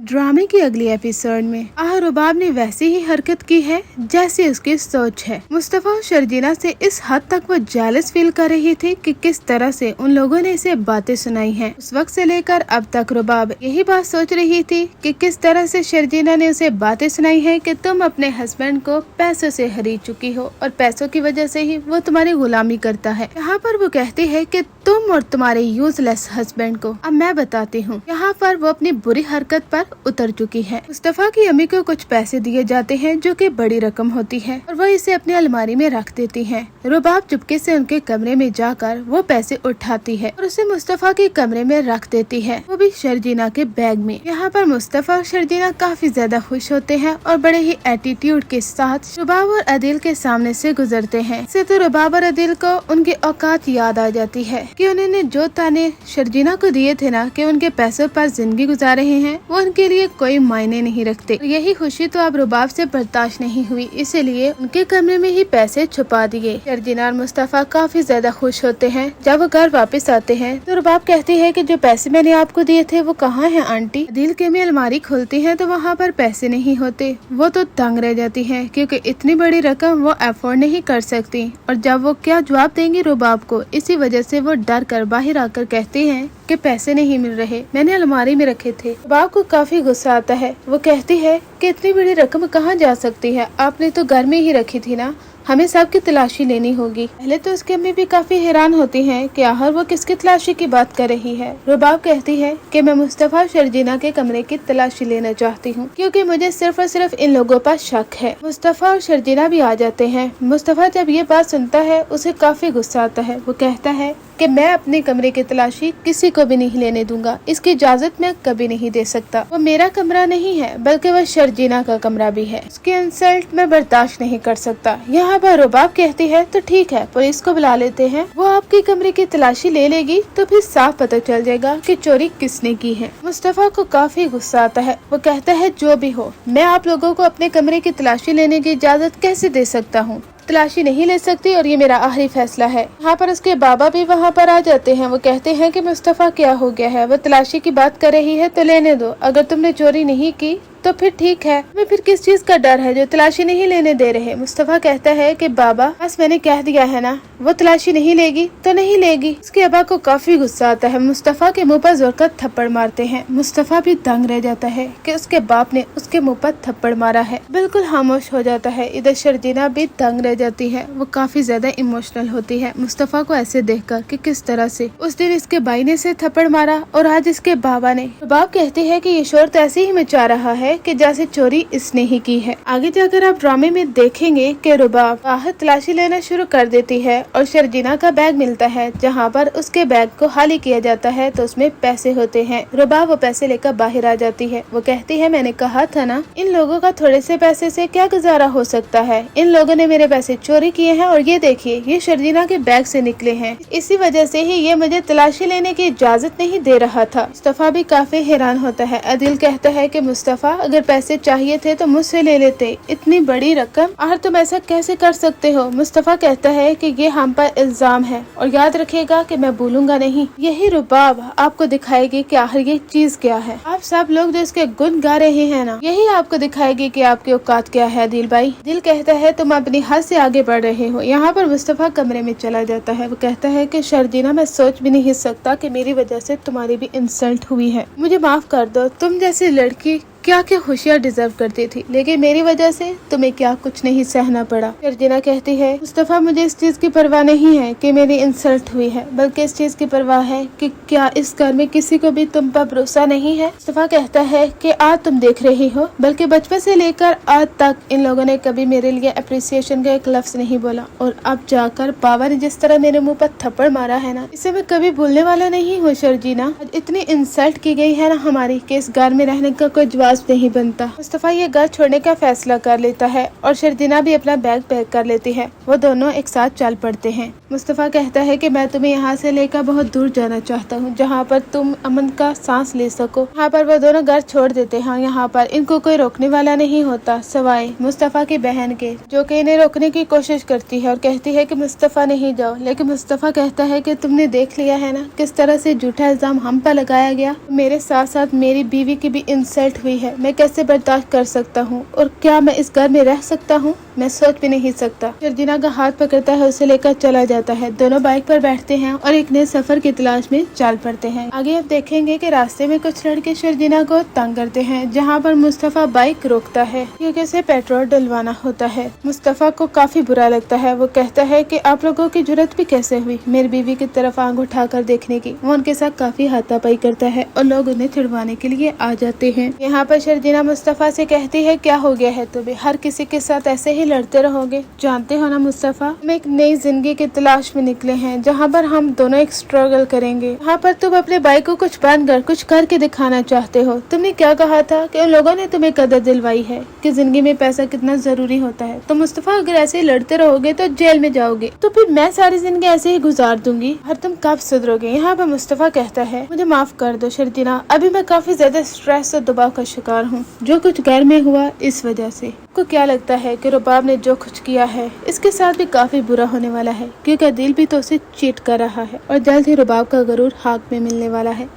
ड्रामे की अगली एपिसोड में रुबाब ने वैसी ही हरकत की है जैसी उसकी सोच है। मुस्तफा और शर्जीना से इस हद तक वो जेलस फील कर रही थी कि किस तरह से उन लोगों ने इसे बातें सुनाई हैं। उस वक्त से लेकर अब तक रुबाब यही बात सोच रही थी कि किस तरह से शर्जीना ने उसे बातें सुनाई है कि तुम अपने हस्बैंड को पैसों से खरीद चुकी हो और पैसों की वजह से ही वो तुम्हारी गुलामी करता है। यहाँ पर वो कहती है कि तुम और तुम्हारे यूजलेस हस्बैंड को अब मैं बताती हूँ। यहाँ पर वो अपनी बुरी हरकत पर उतर चुकी है। मुस्तफा की अम्मी को कुछ पैसे दिए जाते हैं जो कि बड़ी रकम होती है और वो इसे अपनी अलमारी में रख देती है। रुबाब चुपके से उनके कमरे में जाकर वो पैसे उठाती है और उसे मुस्तफा के कमरे में रख देती है, वो भी शर्जीना के बैग में। यहाँ पर मुस्तफा और शर्जीना काफी ज्यादा खुश होते हैं और बड़े ही एटीट्यूड के साथ रुबाब और अदील के सामने से गुजरते हैं। इससे तो रुबाब और अदील को उनकी औकात याद आ जाती है कि उन्होंने जो ताने शर्जीना को दिए थे ना कि उनके पैसों पर जिंदगी गुजार रहे हैं, वो उनके लिए कोई मायने नहीं रखते। यही खुशी तो अब रुबाब से बर्दाश्त नहीं हुई, इसीलिए उनके कमरे में ही पैसे छुपा दिए। शर्जीना और मुस्तफा काफी ज्यादा खुश होते हैं। जब वो घर वापस आते हैं तो रुबाब कहती है कि जो पैसे मैंने आपको दिए थे वो कहाँ हैं आंटी। अदील की अम्मी अलमारी खोलती है तो वहाँ पर पैसे नहीं होते। वो तो तंग रह जाती है क्योंकि इतनी बड़ी रकम वो अफोर्ड नहीं कर सकती और जब वो क्या जवाब देंगी रुबाब को, इसी वजह से वो डर कर बाहर आकर कहती हैं कि पैसे नहीं मिल रहे, मैंने अलमारी में रखे थे। रुबाब को काफी गुस्सा आता है। वो कहती है कि इतनी बड़ी रकम कहाँ जा सकती है, आपने तो घर में ही रखी थी ना, हमें सबकी तलाशी लेनी होगी। पहले तो उसकी अम्मी भी काफी हैरान होती हैं कि आखिर वो किसकी तलाशी की बात कर रही है। रुबाब कहती है कि मैं मुस्तफा और शर्जीना के कमरे की तलाशी लेना चाहती हूँ क्योंकि मुझे सिर्फ और सिर्फ इन लोगों पर शक है। मुस्तफा और शर्जीना भी आ जाते हैं। मुस्तफा जब ये बात सुनता है उसे काफी गुस्सा आता है। वो कहता है कि मैं अपने कमरे की तलाशी किसी को भी नहीं लेने दूंगा, इसकी इजाजत मैं कभी नहीं दे सकता। वो मेरा कमरा नहीं है बल्कि वो शर्जीना का कमरा भी है, उसकी इंसल्ट मैं बर्दाश्त नहीं कर सकता। यहाँ पर रुबाब कहती है तो ठीक है, पुलिस को बुला लेते हैं, वो आपके कमरे की तलाशी ले लेगी तो फिर साफ पता चल जाएगा कि चोरी किसने की है। मुस्तफा को काफी गुस्सा आता है। वो कहता है जो भी हो, मैं आप लोगों को अपने कमरे की तलाशी लेने की इजाजत कैसे दे सकता हूँ, तलाशी नहीं ले सकती और ये मेरा आखिरी फैसला है। यहाँ पर उसके बाबा भी वहाँ पर आ जाते हैं। वो कहते हैं कि मुस्तफा क्या हो गया है, वो तलाशी की बात कर रही है तो लेने दो, अगर तुमने चोरी नहीं की तो फिर ठीक है, हमें फिर किस चीज का डर है जो तलाशी नहीं लेने दे रहे। मुस्तफा कहता है कि बाबा बस मैंने कह दिया है ना, वो तलाशी नहीं लेगी तो नहीं लेगी। उसके अब्बा को काफी गुस्सा आता है। मुस्तफा के मुंह पर जोर का थप्पड़ मारते हैं। मुस्तफा भी दंग रह जाता है कि उसके बाप ने उसके मुंह पर थप्पड़ मारा है, बिल्कुल खामोश हो जाता है। इधर शर्जीना भी दंग रह जाती है। वो काफी ज्यादा इमोशनल होती है मुस्तफा को ऐसे देखकर कि किस तरह से उस दिन इसके भाई ने इसे थप्पड़ मारा और आज इसके बाबा ने। बाप कहते हैं कि ये शोर तो ऐसे ही मचा रहा है कि जैसे चोरी इसने ही की है। आगे जाकर आप ड्रामे में देखेंगे कि रुबाब बाहर तलाशी लेना शुरू कर देती है और शर्जीना का बैग मिलता है, जहाँ पर उसके बैग को खाली किया जाता है तो उसमें पैसे होते हैं। रुबाब वो पैसे लेकर बाहर आ जाती है। वो कहती है मैंने कहा था ना, इन लोगों का थोड़े से पैसे से क्या गुजारा हो सकता है, इन लोगों ने मेरे पैसे चोरी किए हैं और ये देखिए ये शर्जीना के बैग से निकले हैं, इसी वजह से ही ये मुझे तलाशी लेने की इजाजत नहीं दे रहा था। मुस्तफा भी काफी हैरान होता है। अदील कहता है कि मुस्तफा अगर पैसे चाहिए थे तो मुझसे ले लेते, इतनी बड़ी रकम आखिर तुम ऐसा कैसे कर सकते हो। मुस्तफा कहता है कि ये हम पर इल्जाम है और याद रखिएगा कि मैं भूलूंगा नहीं। यही रुबाब आपको दिखाएगी कि आखिर ये चीज क्या है। आप सब लोग जो इसके गुण गा रहे हैं ना, यही आपको दिखाएगी कि आपकी औकात क्या है। दिल भाई दिल कहता है तुम अपनी हद से आगे बढ़ रहे हो। यहाँ पर मुस्तफा कमरे में चला जाता है। वो कहता है कि शर्जीना मैं सोच भी नहीं सकता कि मेरी वजह से तुम्हारी भी इंसल्ट हुई है, मुझे माफ कर दो। तुम जैसी लड़की क्या क्या खुशियाँ डिजर्व करती थी, लेकिन मेरी वजह से तुम्हें क्या कुछ नहीं सहना पड़ा। शर्जीना कहती है मुस्तफा मुझे इस चीज की परवाह नहीं है कि मेरी इंसल्ट हुई है, बल्कि इस चीज की परवाह है कि क्या इस घर में किसी को भी तुम पर भरोसा नहीं है। मुस्तफा कहता है कि आज तुम देख रही हो, बल्कि बचपन से लेकर आज तक इन लोगों ने कभी मेरे लिए अप्रिसिएशन का एक लफ्ज नहीं बोला और अब जाकर बाबा ने जिस तरह मेरे मुँह पर थप्पड़ मारा है ना, इसे मैं कभी भूलने वाला नहीं हूँ। शर्जीना इतनी इंसल्ट की गई है ना हमारी कि इस घर में रहने का कोई जवाब नहीं बनता। मुस्तफा ये घर छोड़ने का फैसला कर लेता है और शर्जीना भी अपना बैग पैक कर लेती है। वो दोनों एक साथ चल पड़ते हैं। मुस्तफा कहता है कि मैं तुम्हें यहाँ से लेकर बहुत दूर जाना चाहता हूँ, जहाँ पर तुम अमन का सांस ले सको। यहाँ पर वो दोनों घर छोड़ देते हैं। यहाँ पर इनको कोई रोकने वाला नहीं होता सिवाय मुस्तफा की बहन के, जो कि इन्हें रोकने की कोशिश करती है और कहती है कि मुस्तफा नहीं जाओ। लेकिन मुस्तफा कहता है कि तुमने देख लिया है ना किस तरह से झूठा इल्जाम हम पर लगाया गया, मेरे साथ साथ मेरी बीवी की भी इंसल्ट हुई है, मैं कैसे बर्दाश्त कर सकता हूँ और क्या मैं इस घर में रह सकता हूँ, मैं सोच भी नहीं सकता। शर्जीना का हाथ पकड़ता है, उसे लेकर चला जाता है। दोनों बाइक पर बैठते हैं और एक नए सफर की तलाश में चल पड़ते हैं। आगे आप देखेंगे कि रास्ते में कुछ लड़के शर्जीना को तंग करते हैं, जहाँ पर मुस्तफा बाइक रोकता है क्योंकि उसे पेट्रोल डलवाना होता है। मुस्तफा को काफी बुरा लगता है। वो कहता है कि आप लोगों की जरूरत भी कैसे हुई मेरी बीवी की तरफ आंख उठाकर देखने की। वो उनके साथ काफी हाथापाई करता है और लोग उन्हें छिड़वाने के लिए आ जाते हैं। यहाँ पर शर्जीना मुस्तफा से कहती है, क्या हो गया है तुम्हें, हर किसी के साथ ऐसे ही लड़ते रहोगे। जानते हो ना मुस्तफा, हम एक नई जिंदगी की तलाश में निकले हैं, जहाँ पर हम दोनों एक स्ट्रगल करेंगे। यहाँ पर तुम अपने भाई को कुछ बनकर कुछ करके दिखाना चाहते हो। तुमने क्या कहा था कि उन लोगों ने तुम्हें कदर दिलवाई है कि जिंदगी में पैसा कितना जरूरी होता है। तो मुस्तफा अगर ऐसे ही लड़ते रहोगे तो जेल में जाओगे, तो फिर मैं सारी जिंदगी ऐसे ही गुजार दूंगी और तुम कब सुधरोगे। यहाँ पर मुस्तफा कहता है, मुझे माफ कर दो शर्जीना, अभी मैं काफी ज्यादा स्ट्रेस और दबाव का शिकार हूँ। जो कुछ घर में हुआ इस वजह से। आपको क्या लगता है कि रुबाब ने जो कुछ किया है इसके साथ भी काफी बुरा होने वाला है, क्योंकि दिल भी तो उसे चीट कर रहा है और जल्द ही रुबाब का गरूर हाथ में मिलने वाला है।